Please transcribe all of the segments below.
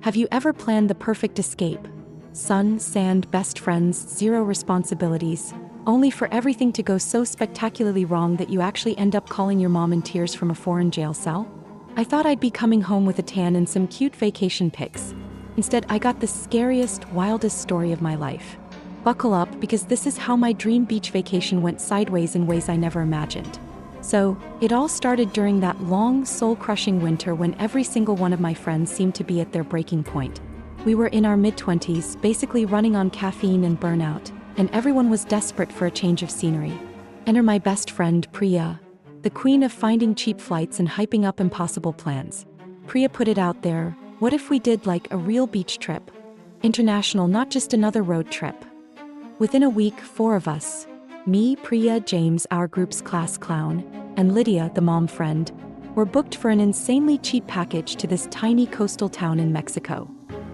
Have you ever planned the perfect escape? Sun, sand, best friends, zero responsibilities, only for everything to go so spectacularly wrong that you actually end up calling your mom in tears from a foreign jail cell? I thought I'd be coming home with a tan and some cute vacation pics. Instead, I got the scariest, wildest story of my life. Buckle up, because this is how my dream beach vacation went sideways in ways I never imagined. So, it all started during that long, soul-crushing winter when every single one of my friends seemed to be at their breaking point. We were in our mid-20s, basically running on caffeine and burnout, and everyone was desperate for a change of scenery. Enter my best friend, Priya, the queen of finding cheap flights and hyping up impossible plans. Priya put it out there: what if we did like a real beach trip? International, not just another road trip. Within a week, 4 of us, me, Priya, James, our group's class clown, and Lydia, the mom friend, were booked for an insanely cheap package to this tiny coastal town in Mexico.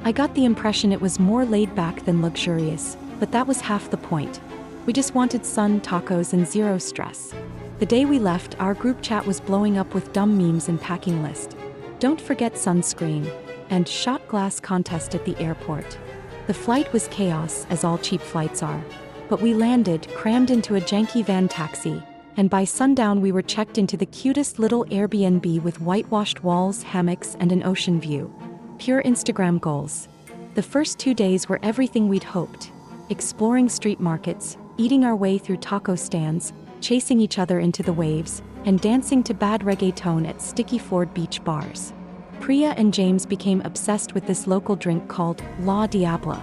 I got the impression it was more laid back than luxurious, but that was half the point. We just wanted sun, tacos, and zero stress. The day we left, our group chat was blowing up with dumb memes and packing list. Don't forget sunscreen, and shot glass contest at the airport. The flight was chaos, as all cheap flights are. But we landed, crammed into a janky van taxi, and by sundown we were checked into the cutest little Airbnb with whitewashed walls, hammocks, and an ocean view. Pure Instagram goals. The first 2 days were everything we'd hoped. Exploring street markets, eating our way through taco stands, chasing each other into the waves, and dancing to bad reggaeton at sticky floored beach bars. Priya and James became obsessed with this local drink called La Diabla.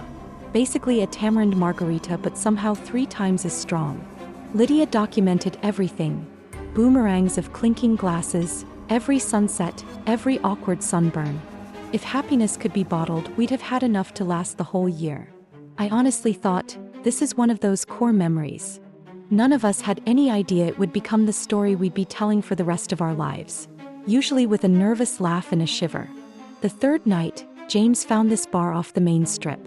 Basically a tamarind margarita, but somehow 3 times as strong. Lydia documented everything. Boomerangs of clinking glasses, every sunset, every awkward sunburn. If happiness could be bottled, we'd have had enough to last the whole year. I honestly thought, this is one of those core memories. None of us had any idea it would become the story we'd be telling for the rest of our lives. Usually with a nervous laugh and a shiver. The 3rd night, James found this bar off the main strip.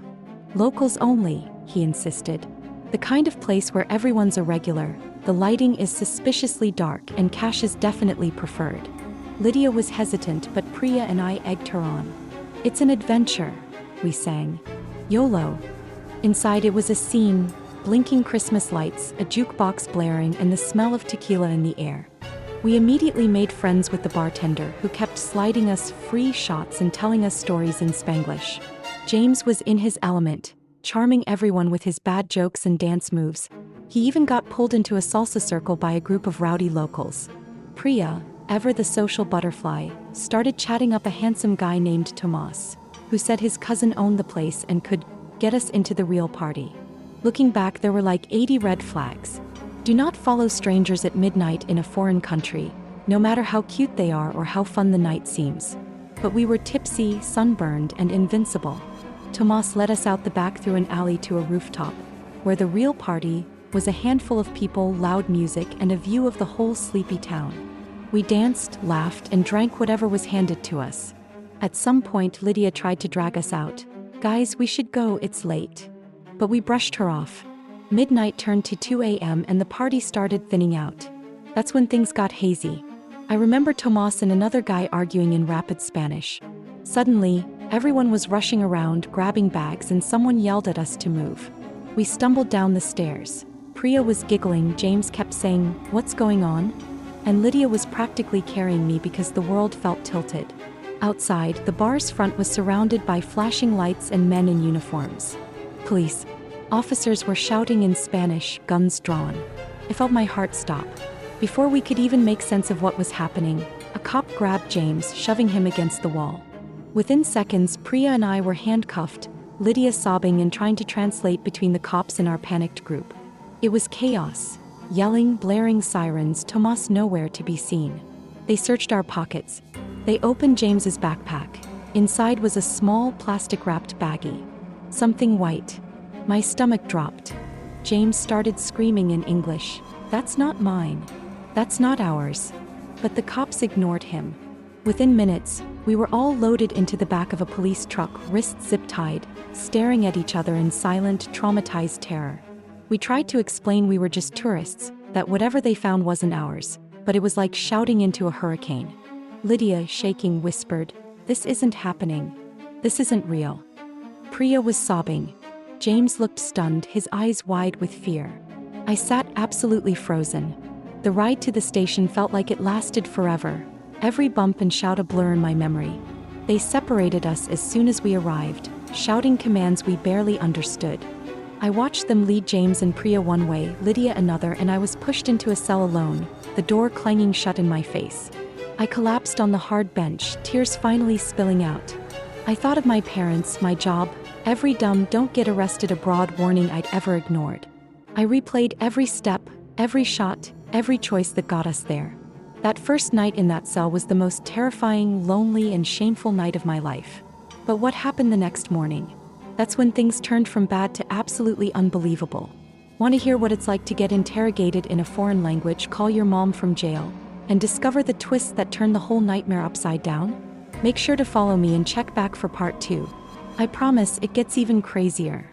Locals only, he insisted. The kind of place where everyone's a regular, the lighting is suspiciously dark, and cash is definitely preferred. Lydia was hesitant, but Priya and I egged her on. It's an adventure, we sang. YOLO. Inside it was a scene, blinking Christmas lights, a jukebox blaring, and the smell of tequila in the air. We immediately made friends with the bartender, who kept sliding us free shots and telling us stories in Spanglish. James was in his element, charming everyone with his bad jokes and dance moves. He even got pulled into a salsa circle by a group of rowdy locals. Priya, ever the social butterfly, started chatting up a handsome guy named Tomas, who said his cousin owned the place and could get us into the real party. Looking back, there were like 80 red flags. Do not follow strangers at midnight in a foreign country, no matter how cute they are or how fun the night seems. But we were tipsy, sunburned, and invincible. Tomas led us out the back through an alley to a rooftop, where the real party was a handful of people, loud music, and a view of the whole sleepy town. We danced, laughed, and drank whatever was handed to us. At some point, Lydia tried to drag us out. Guys, we should go, it's late. But we brushed her off. Midnight turned to 2 a.m. and the party started thinning out. That's when things got hazy. I remember Tomas and another guy arguing in rapid Spanish. Suddenly, everyone was rushing around, grabbing bags, and someone yelled at us to move. We stumbled down the stairs. Priya was giggling, James kept saying, "What's going on?" And Lydia was practically carrying me because the world felt tilted. Outside, the bar's front was surrounded by flashing lights and men in uniforms. Police. Officers were shouting in Spanish, guns drawn. I felt my heart stop. Before we could even make sense of what was happening, a cop grabbed James, shoving him against the wall. Within seconds, Priya and I were handcuffed, Lydia sobbing and trying to translate between the cops and our panicked group. It was chaos. Yelling, blaring sirens, Tomas nowhere to be seen. They searched our pockets. They opened James's backpack. Inside was a small, plastic-wrapped baggie. Something white. My stomach dropped. James started screaming in English. "That's not mine. That's not ours." But the cops ignored him. Within minutes, we were all loaded into the back of a police truck, wrists zip-tied, staring at each other in silent, traumatized terror. We tried to explain we were just tourists, that whatever they found wasn't ours, but it was like shouting into a hurricane. Lydia, shaking, whispered, "This isn't happening. This isn't real." Priya was sobbing. James looked stunned, his eyes wide with fear. I sat absolutely frozen. The ride to the station felt like it lasted forever, every bump and shout a blur in my memory. They separated us as soon as we arrived, shouting commands we barely understood. I watched them lead James and Priya one way, Lydia another, and I was pushed into a cell alone, the door clanging shut in my face. I collapsed on the hard bench, tears finally spilling out. I thought of my parents, my job, every dumb "don't get arrested abroad" warning I'd ever ignored. I replayed every step, every shot, every choice that got us there. That first night in that cell was the most terrifying, lonely, and shameful night of my life. But what happened the next morning? That's when things turned from bad to absolutely unbelievable. Want to hear what it's like to get interrogated in a foreign language, call your mom from jail, and discover the twists that turn the whole nightmare upside down? Make sure to follow me and check back for part 2. I promise it gets even crazier.